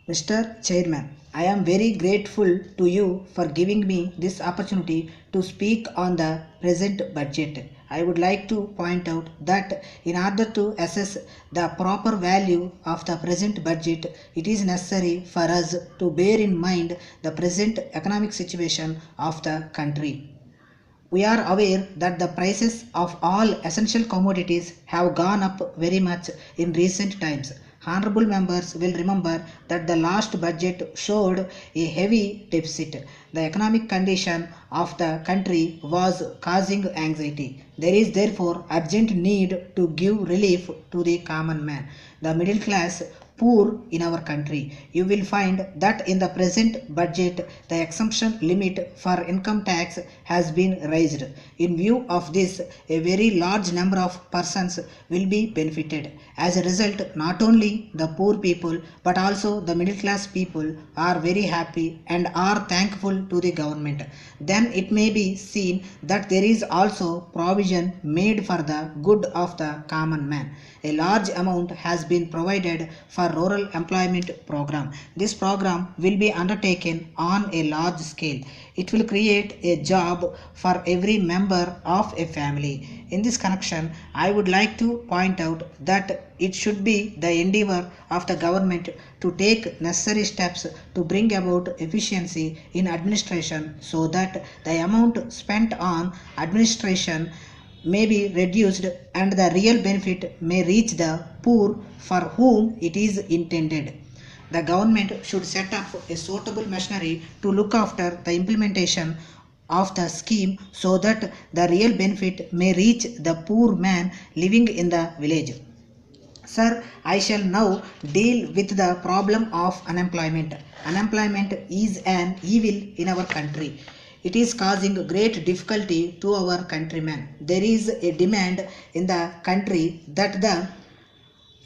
Mr. Chairman, I am very grateful to you for giving me this opportunity to speak on the present budget. I would like to point out that in order to assess the proper value of the present budget, it is necessary for us to bear in mind the present economic situation of the country. We are aware that the prices of all essential commodities have gone up very much in recent times. Honorable members will remember that the last budget showed a heavy deficit. The economic condition of the country was causing anxiety. There is therefore urgent need to give relief to the common man, the middle class, poor in our country. You will find that in the present budget the exemption limit for income tax has been raised. In view of this, a very large number of persons will be benefited. As a result, not only the poor people but also the middle class people are very happy and are thankful to the government. Then it may be seen that there is also provision made for the good of the common man. A large amount has been provided for rural employment program. This program will be undertaken on a large scale. It will create a job for every member of a family. In this connection, I would like to point out that it should be the endeavor of the government to take necessary steps to bring about efficiency in administration so that the amount spent on administration may be reduced and the real benefit may reach the poor for whom it is intended. The government should set up a suitable machinery to look after the implementation of the scheme so that the real benefit may reach the poor man living in the village. Sir, I shall now deal with the problem of unemployment. Unemployment is an evil in our country. It is causing great difficulty to our countrymen. There is a demand in the country that the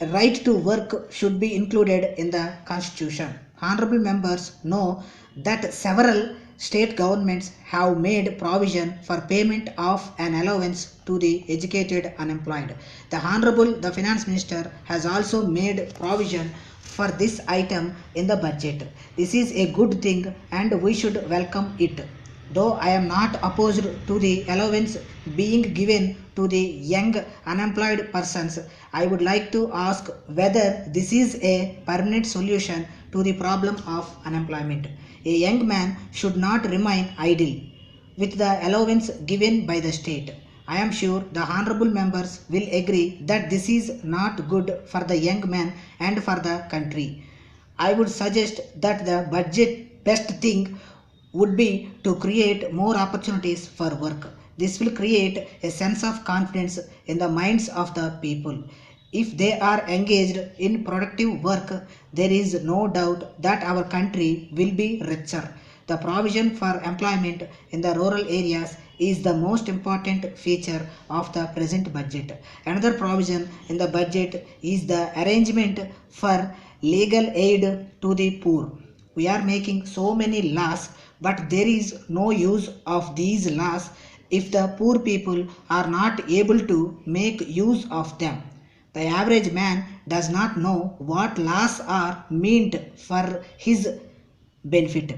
right to work should be included in the constitution. Honorable members know that several state governments have made provision for payment of an allowance to the educated unemployed. The Honorable the Finance Minister has also made provision for this item in the budget. This is a good thing and we should welcome it. Though I am not opposed to the allowance being given to the young unemployed persons, I would like to ask whether this is a permanent solution to the problem of unemployment. A young man should not remain idle with the allowance given by the state. I am sure the honorable members will agree that this is not good for the young man and for the country. I would suggest that the budget best thing would be to create more opportunities for work. This will create a sense of confidence in the minds of the people. If they are engaged in productive work, there is no doubt that our country will be richer. The provision for employment in the rural areas is the most important feature of the present budget. Another provision in the budget is the arrangement for legal aid to the poor. We are making so many laws, but there is no use of these laws if the poor people are not able to make use of them. The average man does not know what laws are meant for his benefit.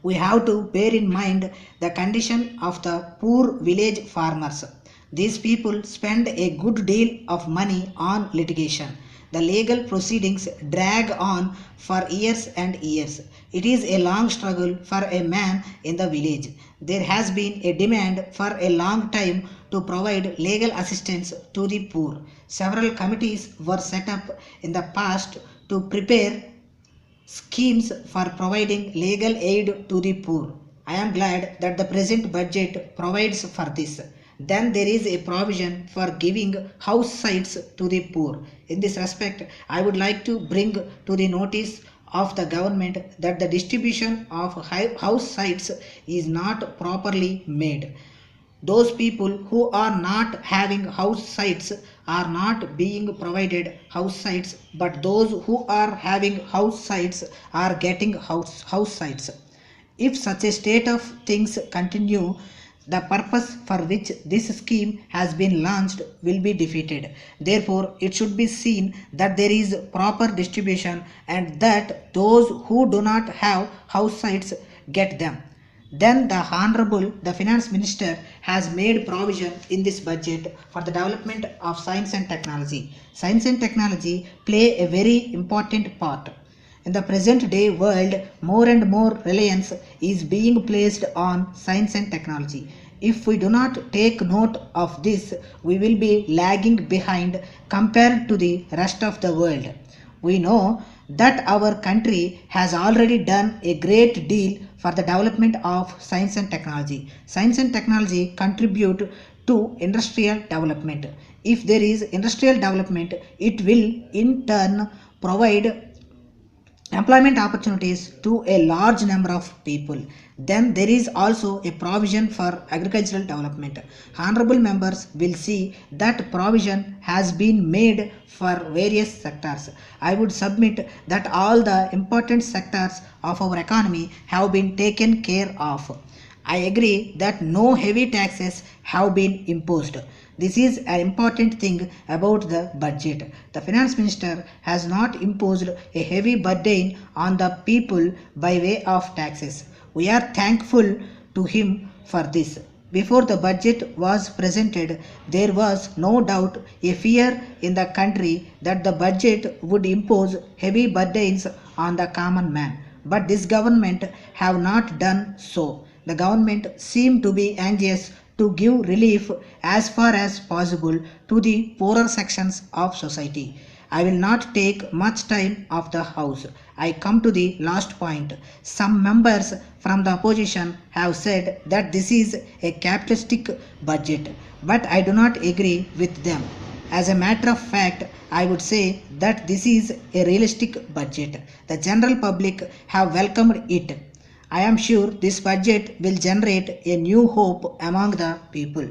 We have to bear in mind the condition of the poor village farmers. These people spend a good deal of money on litigation. The legal proceedings drag on for years and years. It is a long struggle for a man in the village. There has been a demand for a long time to provide legal assistance to the poor. Several committees were set up in the past to prepare schemes for providing legal aid to the poor. I am glad that the present budget provides for this. Then there is a provision for giving house sites to the poor. In this respect, I would like to bring to the notice of the government that the distribution of house sites is not properly made. Those people who are not having house sites are not being provided house sites, but those who are having house sites are getting house sites. If such a state of things continue, the purpose for which this scheme has been launched will be defeated. Therefore, it should be seen that there is proper distribution and that those who do not have house sites get them. Then the Finance Minister has made provision in this budget for the development of science and technology. Science and technology play a very important part. In the present day world, more and more reliance is being placed on science and technology. If we do not take note of this, we will be lagging behind compared to the rest of the world. We know that our country has already done a great deal for the development of science and technology. Science and technology contribute to industrial development. If there is industrial development, it will in turn provide employment opportunities to a large number of people. Then there is also a provision for agricultural development. Honorable members will see that provision has been made for various sectors. I would submit that all the important sectors of our economy have been taken care of. I agree that no heavy taxes have been imposed. This is an important thing about the budget. The Finance Minister has not imposed a heavy burden on the people by way of taxes. We are thankful to him for this. Before the budget was presented, there was no doubt a fear in the country that the budget would impose heavy burdens on the common man. But this government have not done so. The government seemed to be anxious to give relief as far as possible to the poorer sections of society. I will not take much time of the House. I come to the last point. Some members from the opposition have said that this is a capitalistic budget, but I do not agree with them. As a matter of fact, I would say that this is a realistic budget. The general public have welcomed it. I am sure this budget will generate a new hope among the people.